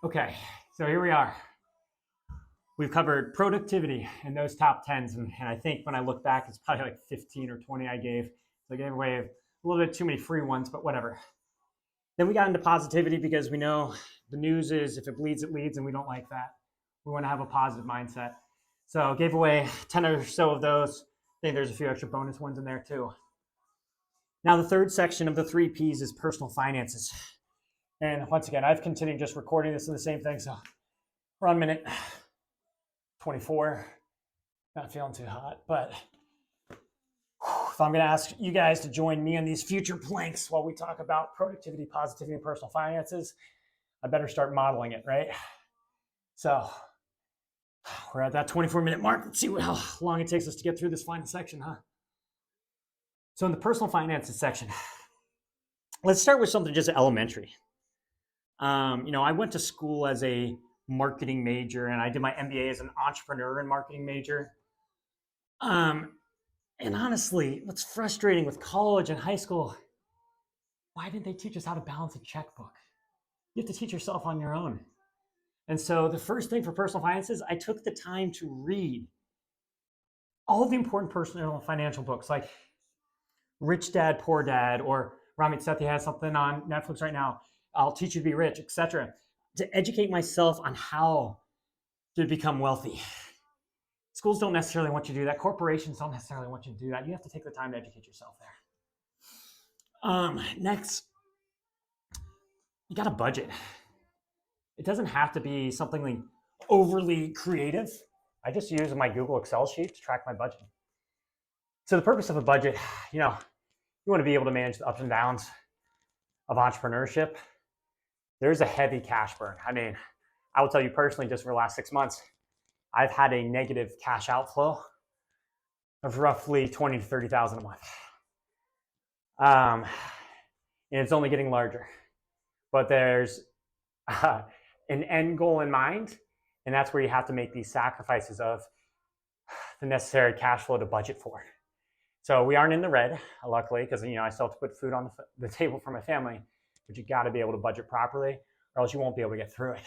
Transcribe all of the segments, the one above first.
Okay, so here we are. We've covered productivity in those top tens, and I think when I look back, it's probably like 15 or 20 I gave. So I gave away a little bit too many free ones, but whatever. Then we got into positivity because we know the news is if it bleeds, it leads, and we don't like that. We want to have a positive mindset. So I gave away 10 or so of those. I think there's a few extra bonus ones in there too. Now, the third section of the three P's is personal finances. And once again, I've continued just recording this in the same thing. So we're on minute 24. Not feeling too hot, but if I'm going to ask you guys to join me on these future planks while we talk about productivity, positivity, and personal finances, I better start modeling it, right? So we're at that 24-minute mark. Let's see how long it takes us to get through this final section, huh? So in the personal finances section, let's start with something just elementary. I went to school as a marketing major, and I did my MBA as an entrepreneur and marketing major. And honestly, what's frustrating with college and high school, why didn't they teach us how to balance a checkbook? You have to teach yourself on your own. And so the first thing for personal finances, I took the time to read all of the important personal and financial books like Rich Dad, Poor Dad, or Ramit Sethi has something on Netflix right now, I'll Teach You to Be Rich, etc., to educate myself on how to become wealthy. Schools don't necessarily want you to do that. Corporations don't necessarily want you to do that. You have to take the time to educate yourself there. Next, you got a budget. It doesn't have to be something like overly creative. I just use my Google Excel sheet to track my budget. So the purpose of a budget, you want to be able to manage the ups and downs of entrepreneurship. There's a heavy cash burn. I mean, I will tell you personally, just for the last 6 months, I've had a negative cash outflow of roughly 20 to 30,000 a month. And it's only getting larger. But there's an end goal in mind, and that's where you have to make these sacrifices of the necessary cash flow to budget for. So we aren't in the red, luckily, because I still have to put food on the table for my family, but you got to be able to budget properly, or else you won't be able to get through it.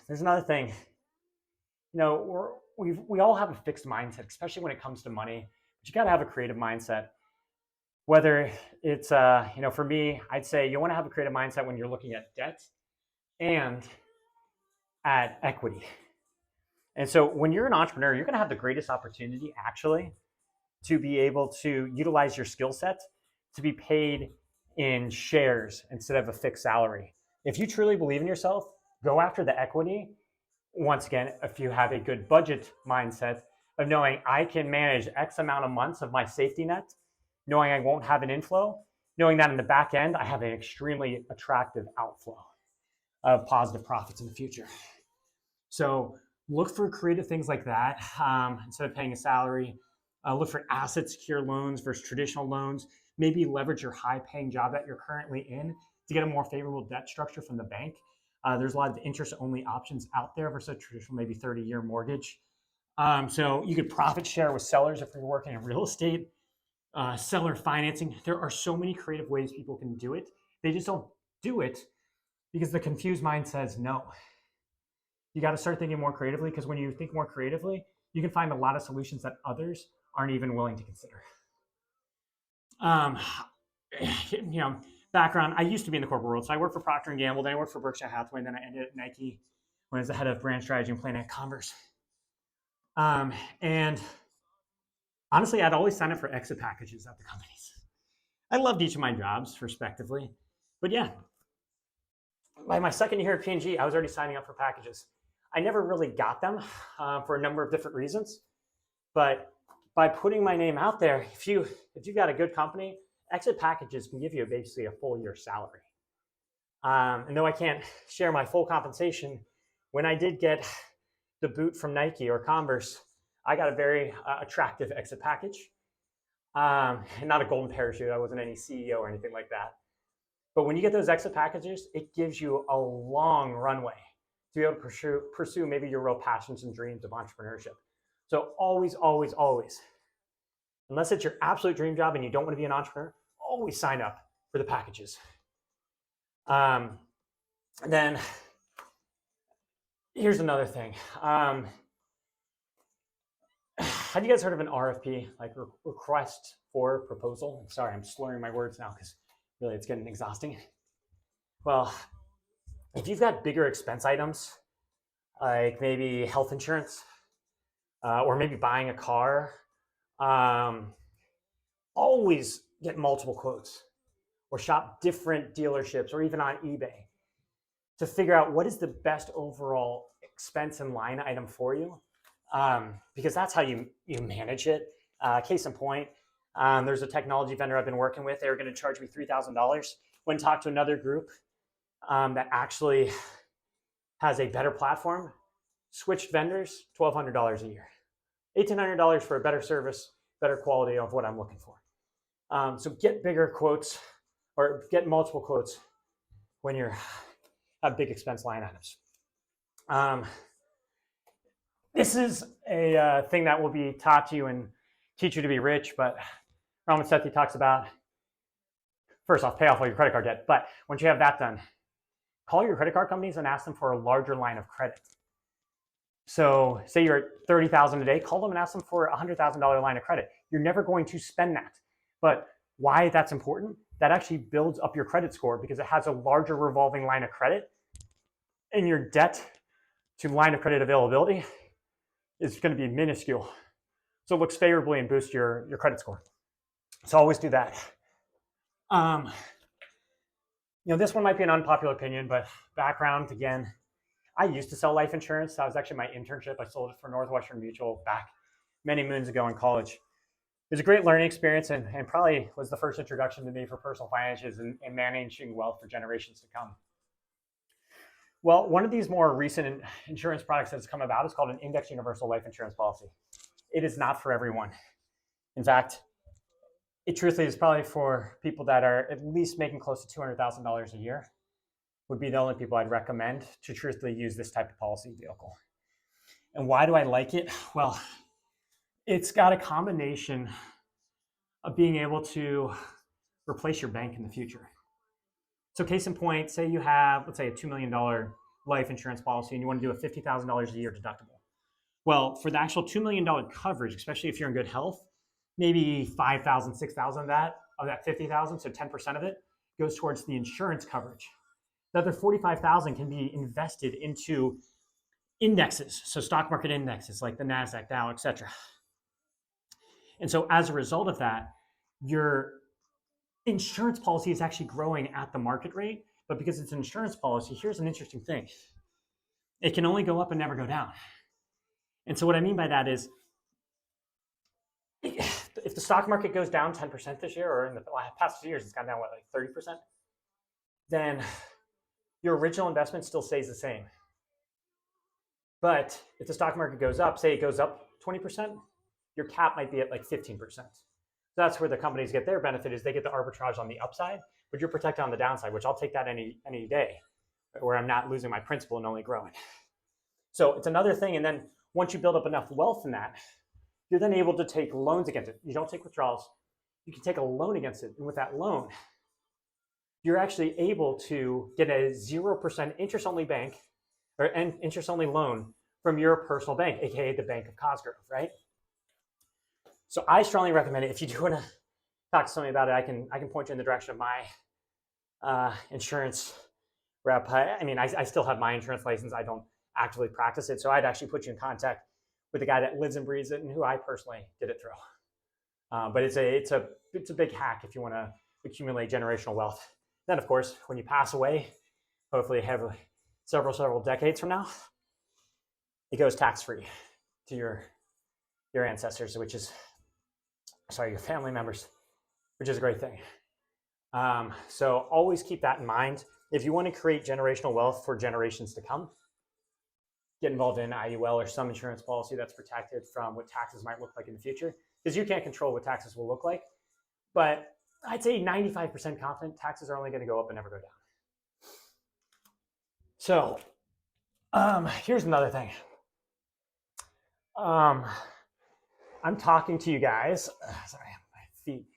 There's another thing. We all have a fixed mindset, especially when it comes to money, but you got to have a creative mindset. Whether it's, for me, I'd say you want to have a creative mindset when you're looking at debt and at equity. And so when you're an entrepreneur, you're going to have the greatest opportunity actually to be able to utilize your skill set to be paid in shares instead of a fixed salary. If you truly believe in yourself, go after the equity. Once again, if you have a good budget mindset of knowing I can manage X amount of months of my safety net, knowing I won't have an inflow, knowing that in the back end, I have an extremely attractive outflow of positive profits in the future. So look for creative things like that. Instead of paying a salary, look for asset secure loans versus traditional loans. Maybe leverage your high paying job that you're currently in to get a more favorable debt structure from the bank. There's a lot of interest only options out there versus a traditional maybe 30-year mortgage. So you could profit share with sellers if you're working in real estate, seller financing. There are so many creative ways people can do it. They just don't do it because the confused mind says no. You got to start thinking more creatively, because when you think more creatively, you can find a lot of solutions that others aren't even willing to consider. Background, I used to be in the corporate world. So I worked for Procter & Gamble, then I worked for Berkshire Hathaway, and then I ended at Nike when I was the head of brand strategy and planning at Converse. And honestly, I'd always sign up for exit packages at the companies. I loved each of my jobs, respectively. But yeah, by my second year at P&G, I was already signing up for packages. I never really got them for a number of different reasons. But by putting my name out there, if you've got a good company, exit packages can give you basically a full year's salary. And though I can't share my full compensation, when I did get the boot from Nike or Converse, I got a very attractive exit package. And not a golden parachute. I wasn't any CEO or anything like that. But when you get those exit packages, it gives you a long runway to be able to pursue maybe your real passions and dreams of entrepreneurship. So always, always, always, unless it's your absolute dream job and you don't want to be an entrepreneur, always sign up for the packages. Then here's another thing. Have you guys heard of an RFP, like request for proposal? Sorry, I'm slurring my words now because really it's getting exhausting. Well, if you've got bigger expense items, like maybe health insurance, or maybe buying a car, always get multiple quotes or shop different dealerships or even on eBay to figure out what is the best overall expense and line item for you, because that's how you manage it. Case in point, there's a technology vendor I've been working with. They were going to charge me $3,000. Went and talked to another group that actually has a better platform. Switched vendors, $1,200 a year. $1,800 for a better service, better quality of what I'm looking for. So get bigger quotes or get multiple quotes when you have big expense line items. This is a thing that will be taught to you and teach you to be rich, but Raman Sethi talks about, first off, pay off all your credit card debt. But once you have that done, call your credit card companies and ask them for a larger line of credit. So say you're at $30,000 a day, call them and ask them for a $100,000 line of credit. You're never going to spend that. But why that's important, that actually builds up your credit score because it has a larger revolving line of credit, and your debt to line of credit availability is going to be minuscule. So it looks favorably and boosts your credit score. So always do that. This one might be an unpopular opinion, but background again, I used to sell life insurance. That was actually my internship. I sold it for Northwestern Mutual back many moons ago in college. It was a great learning experience and probably was the first introduction to me for personal finances and managing wealth for generations to come. Well, one of these more recent insurance products that's come about is called an index universal life insurance policy. It is not for everyone. In fact, it truthfully is probably for people that are at least making close to $200,000 a year. Would be the only people I'd recommend to truthfully use this type of policy vehicle. And why do I like it? Well, it's got a combination of being able to replace your bank in the future. So case in point, say you have, let's say, a $2 million life insurance policy and you want to do a $50,000 a year deductible. Well, for the actual $2 million coverage, especially if you're in good health, maybe $5,000, $6,000 of that $50,000, so 10% of it goes towards the insurance coverage. The other $45,000 can be invested into indexes, so stock market indexes like the NASDAQ, Dow, et cetera. And so as a result of that, your insurance policy is actually growing at the market rate, but because it's an insurance policy, here's an interesting thing. It can only go up and never go down. And so what I mean by that is, if the stock market goes down 10% this year, or in the past 2 years, it's gone down, what, like 30%? Then your original investment still stays the same. But if the stock market goes up, say it goes up 20%, your cap might be at like 15%. So that's where the companies get their benefit, is they get the arbitrage on the upside, but you're protected on the downside, which I'll take that any day, where I'm not losing my principal and only growing. So it's another thing. And then once you build up enough wealth in that, you're then able to take loans against it. You don't take withdrawals. You can take a loan against it. And with that loan, you're actually able to get a 0% interest-only bank or an interest-only loan from your personal bank, aka the Bank of Cosgrove, right? So I strongly recommend it. If you do want to talk to somebody about it, I can point you in the direction of my insurance rep. I still have my insurance license. I don't actively practice it, so I'd actually put you in contact with the guy that lives and breathes it and who I personally did it through. But it's a big hack if you want to accumulate generational wealth. Then, of course, when you pass away, hopefully have several decades from now, it goes tax-free to your ancestors, your family members, which is a great thing. So always keep that in mind. If you want to create generational wealth for generations to come, get involved in IUL or some insurance policy that's protected from what taxes might look like in the future, because you can't control what taxes will look like. But I'd say 95% confident taxes are only going to go up and never go down. So here's another thing. I'm talking to you guys. Sorry, my feet.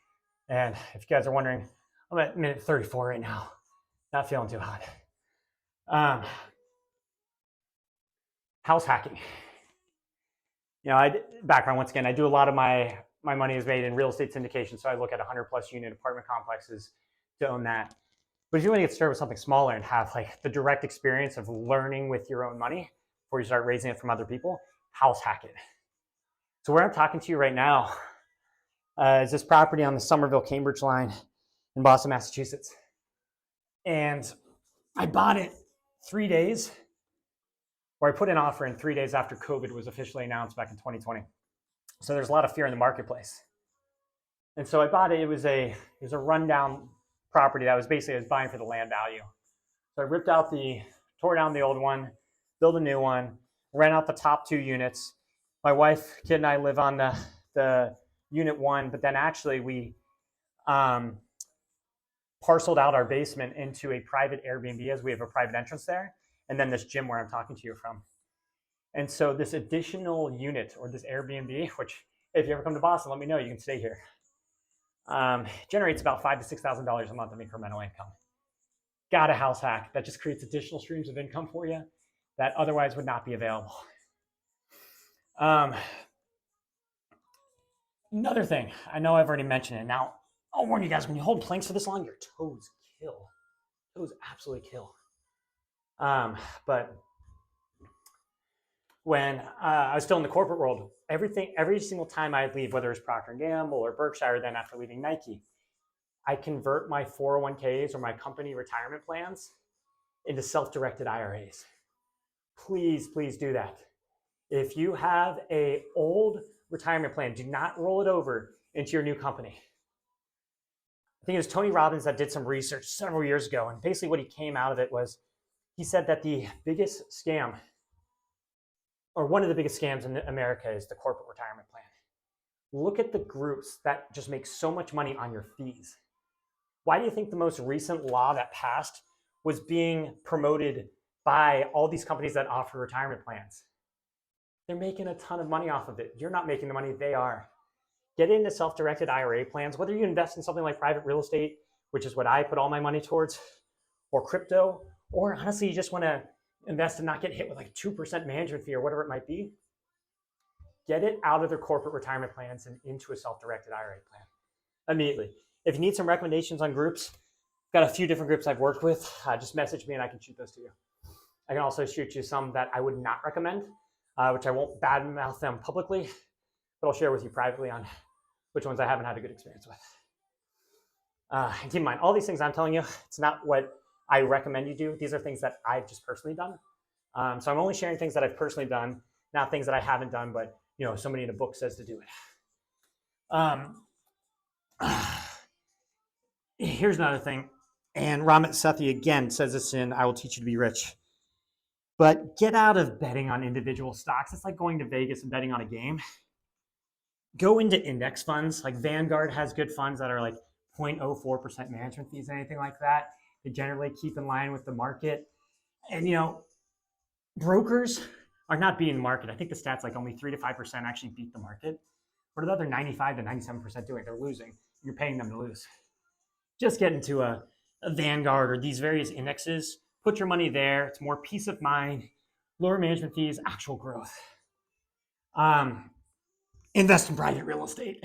And if you guys are wondering, I'm at minute 34 right now. Not feeling too hot. House hacking. Background once again, I do a lot of my money is made in real estate syndication, so I look at 100 plus unit apartment complexes to own that. But if you want to get started with something smaller and have like the direct experience of learning with your own money before you start raising it from other people, house hack it. So where I'm talking to you right now is this property on the Somerville-Cambridge line in Boston, Massachusetts. And I bought it 3 days, or I put an offer in 3 days after COVID was officially announced back in 2020. So there's a lot of fear in the marketplace. And so I bought it. It was a rundown property that was basically, I was buying for the land value. So I tore down the old one, built a new one, rent out the top 2 units. My wife, kid, and I live on the unit 1, but then actually we parceled out our basement into a private Airbnb, as we have a private entrance there, and then this gym where I'm talking to you from. And so this additional unit, or this Airbnb, which if you ever come to Boston, let me know, you can stay here, generates about $5,000 to $6,000 a month of incremental income. Got a house hack that just creates additional streams of income for you that otherwise would not be available. Another thing, I know I've already mentioned it. Now, I'll warn you guys, when you hold planks for this long, your toes kill. Toes absolutely kill. But when I was still in the corporate world, every single time I'd leave, whether it's Procter & Gamble or Berkshire, then after leaving Nike, I convert my 401ks or my company retirement plans into self-directed IRAs. Please, please do that. If you have an old retirement plan, do not roll it over into your new company. I think it was Tony Robbins that did some research several years ago, and basically what he came out of it was, he said that the biggest scam, or one of the biggest scams in America, is the corporate retirement plan. Look at the groups that just make so much money on your fees. Why do you think the most recent law that passed was being promoted by all these companies that offer retirement plans? They're making a ton of money off of it. You're not making the money, they are. Get into self-directed IRA plans, whether you invest in something like private real estate, which is what I put all my money towards, or crypto, or honestly, you just want to invest and not get hit with like 2% management fee or whatever it might be. Get it out of their corporate retirement plans and into a self-directed IRA plan immediately. If you need some recommendations on groups, got a few different groups I've worked with. Just message me and I can shoot those to you. I can also shoot you some that I would not recommend, which I won't badmouth them publicly, but I'll share with you privately on which ones I haven't had a good experience with. And keep in mind, all these things I'm telling you, it's not what I recommend you do. These are things that I've just personally done. So I'm only sharing things that I've personally done, not things that I haven't done, but somebody in a book says to do it. Here's another thing, and Ramit Sethi again says this in I Will Teach You to Be Rich. But get out of betting on individual stocks. It's like going to Vegas and betting on a game. Go into index funds. Like Vanguard has good funds that are like 0.04% management fees, anything like that. They generally keep in line with the market. And brokers are not beating the market. I think the stats like only 3 to 5% actually beat the market. What are the other 95 to 97% doing? They're losing. You're paying them to lose. Just get into a Vanguard or these various indexes. Put your money there. It's more peace of mind, lower management fees, actual growth. Invest in private real estate.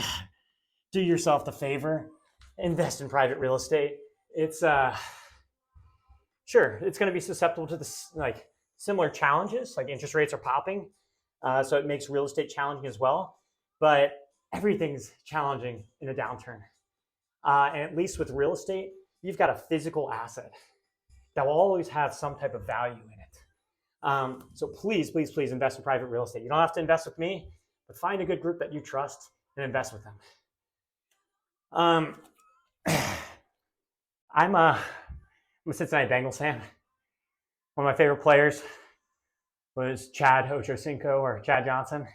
Do yourself the favor. Invest in private real estate. It's sure, it's going to be susceptible to this like similar challenges, like interest rates are popping, so it makes real estate challenging as well. But everything's challenging in a downturn, and at least with real estate, you've got a physical asset that will always have some type of value in it. So please, please, please invest in private real estate. You don't have to invest with me, but find a good group that you trust and invest with them. I'm a Cincinnati Bengals fan. One of my favorite players was Chad Ochocinco or Chad Johnson.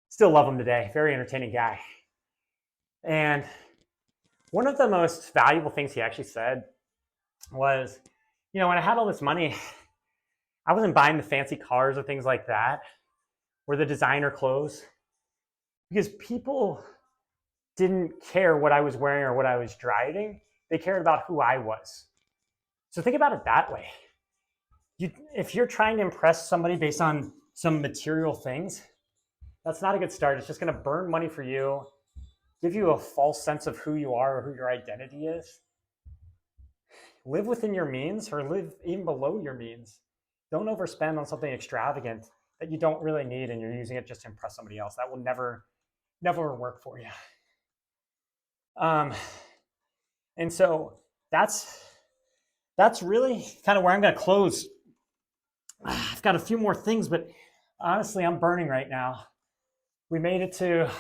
Still love him today. Very entertaining guy. And one of the most valuable things he actually said was, when I had all this money, I wasn't buying the fancy cars or things like that, or the designer clothes, because people didn't care what I was wearing or what I was driving. They cared about who I was. So think about it that way. If you're trying to impress somebody based on some material things, that's not a good start. It's just going to burn money for you, give you a false sense of who you are or who your identity is. Live within your means or live even below your means. Don't overspend on something extravagant that you don't really need and you're using it just to impress somebody else. That will never work for you. And so that's really kind of where I'm going to close. I've got a few more things, but honestly, I'm burning right now. We made it to